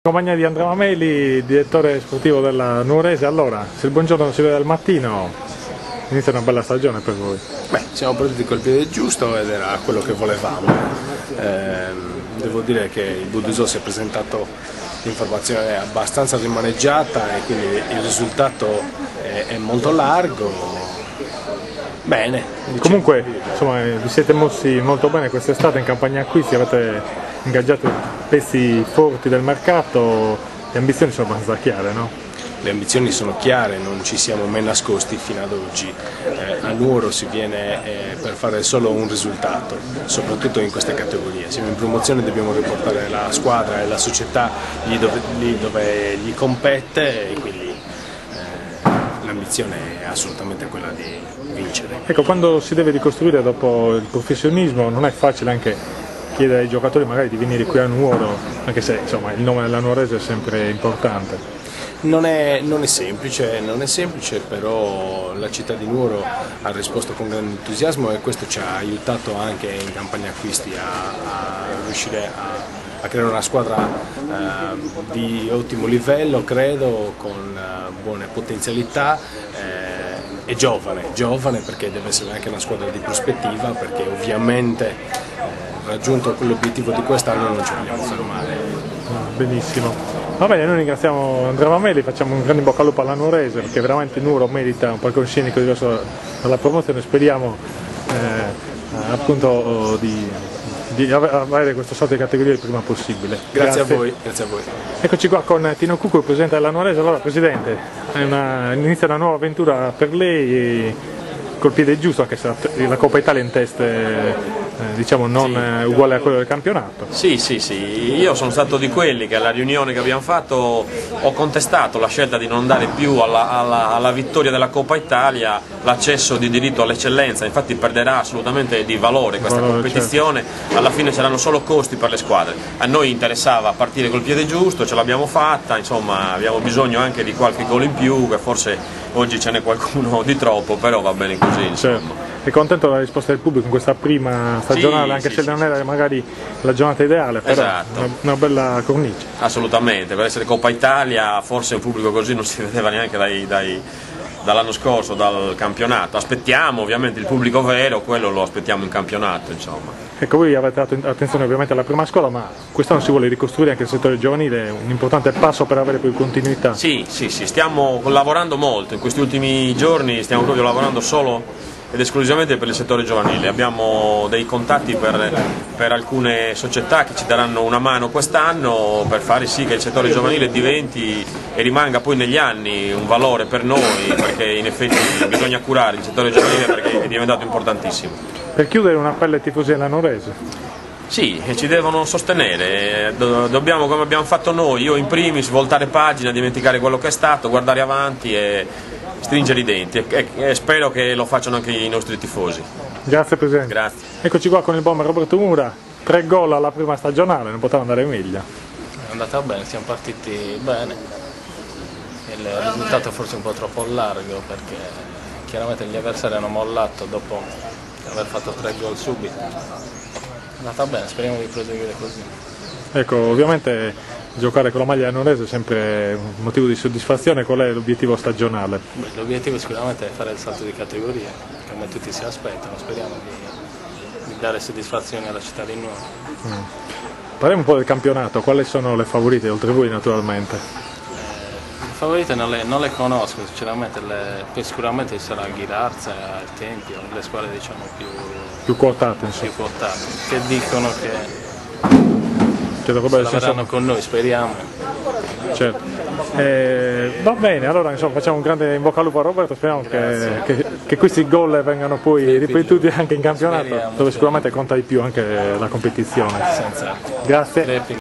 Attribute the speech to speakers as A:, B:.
A: Compagnia di Andrea Mameli, direttore sportivo della Nuorese. Allora, se il buongiorno non si vede al mattino, inizia una bella stagione per voi.
B: Beh, siamo partiti col piede giusto ed era quello che volevamo. Devo dire che il Budusò si è presentato in formazione abbastanza rimaneggiata e quindi il risultato è molto largo. Bene.
A: Comunque, insomma, vi siete mossi molto bene quest'estate in campagna acquisti, avete ingaggiato pezzi forti del mercato, le ambizioni sono abbastanza chiare, no?
B: Le ambizioni sono chiare, non ci siamo mai nascosti fino ad oggi. A Nuoro si viene per fare solo un risultato, soprattutto in queste categorie. Siamo in promozione e dobbiamo riportare la squadra e la società lì dove gli compete e quindi l'ambizione è assolutamente quella di vincere.
A: Ecco, quando si deve ricostruire dopo il professionismo non è facile anche chiedere ai giocatori magari di venire qui a Nuoro, anche se insomma il nome della Nuorese è sempre importante.
B: Non è semplice, però la città di Nuoro ha risposto con grande entusiasmo e questo ci ha aiutato anche in campagna acquisti a riuscire a creare una squadra di ottimo livello, credo, con buone potenzialità e giovane perché deve essere anche una squadra di prospettiva, perché ovviamente raggiunto quell'obiettivo di quest'anno non ci vogliamo fermare.
A: Benissimo. Va bene, noi ringraziamo Andrea Mameli, facciamo un grande in bocca al lupo alla Nuorese perché veramente Nuoro merita un palcoscenico diverso dalla promozione, speriamo appunto di avere questo salto di categoria il prima possibile.
B: Grazie a voi.
A: Eccoci qua con Tino Cucco, il presidente della Nuorese. Allora Presidente, inizia una nuova avventura per lei col piede giusto, anche se la Coppa Italia in test diciamo non uguale a quello del campionato.
C: Sì, io sono stato di quelli che alla riunione che abbiamo fatto ho contestato la scelta di non dare più alla vittoria della Coppa Italia l'accesso di diritto all'eccellenza, infatti perderà assolutamente di valore questa competizione, certo. Alla fine saranno solo costi per le squadre. A noi interessava partire col piede giusto, ce l'abbiamo fatta, insomma abbiamo bisogno anche di qualche gol in più, che forse oggi ce n'è qualcuno di troppo, però va bene così, insomma.
A: Certo. È contento della risposta del pubblico in questa prima stagionale, anche se non era magari la giornata ideale, però
C: esatto.
A: Una bella cornice.
C: Assolutamente, per essere Coppa Italia forse un pubblico così non si vedeva neanche dall'anno scorso, dal campionato. Aspettiamo ovviamente il pubblico vero, quello lo aspettiamo in campionato, insomma.
A: Ecco, voi avete dato attenzione ovviamente alla prima scuola, ma quest'anno si vuole ricostruire anche il settore giovanile, un importante passo per avere più continuità.
C: Sì, stiamo lavorando molto, in questi ultimi giorni stiamo proprio lavorando solo ed esclusivamente per il settore giovanile. Abbiamo dei contatti per alcune società che ci daranno una mano quest'anno per fare sì che il settore giovanile diventi e rimanga poi negli anni un valore per noi, perché in effetti bisogna curare il settore giovanile perché è diventato importantissimo.
A: Per chiudere, un appello ai tifosi della Nuorese.
C: Sì, ci devono sostenere, dobbiamo, come abbiamo fatto noi, io in primis, voltare pagina, dimenticare quello che è stato, guardare avanti e stringere i denti e spero che lo facciano anche i nostri tifosi.
A: Grazie Presidente.
C: Grazie.
A: Eccoci qua con il bomber Roberto Mura, 3 gol alla prima stagionale, non poteva andare meglio.
D: È andata bene, siamo partiti bene, il risultato è forse un po' troppo largo perché chiaramente gli avversari hanno mollato dopo aver fatto 3 gol subito. È andata bene, speriamo di proseguire così.
A: Ecco, ovviamente giocare con la maglia nuorese è sempre un motivo di soddisfazione. Qual è l'obiettivo stagionale?
D: L'obiettivo sicuramente è fare il salto di categoria, come tutti si aspettano, speriamo di dare soddisfazione alla città di Nuoro.
A: Parliamo un po' del campionato, quali sono le favorite, oltre a voi naturalmente?
D: Le favorite non le conosco sinceramente, poi sicuramente ci sarà Ghirarza, il Tempio, le squadre diciamo più
A: quotate, insomma.
D: Più quotate, che dicono che
A: lavoreranno
D: con noi, speriamo.
A: Certo. Va bene, allora insomma, facciamo un grande in bocca al lupo a Roberto, speriamo che questi gol vengano poi ripetuti anche in campionato, dove sicuramente conta di più anche la competizione.
D: Senz'altro.
A: Grazie.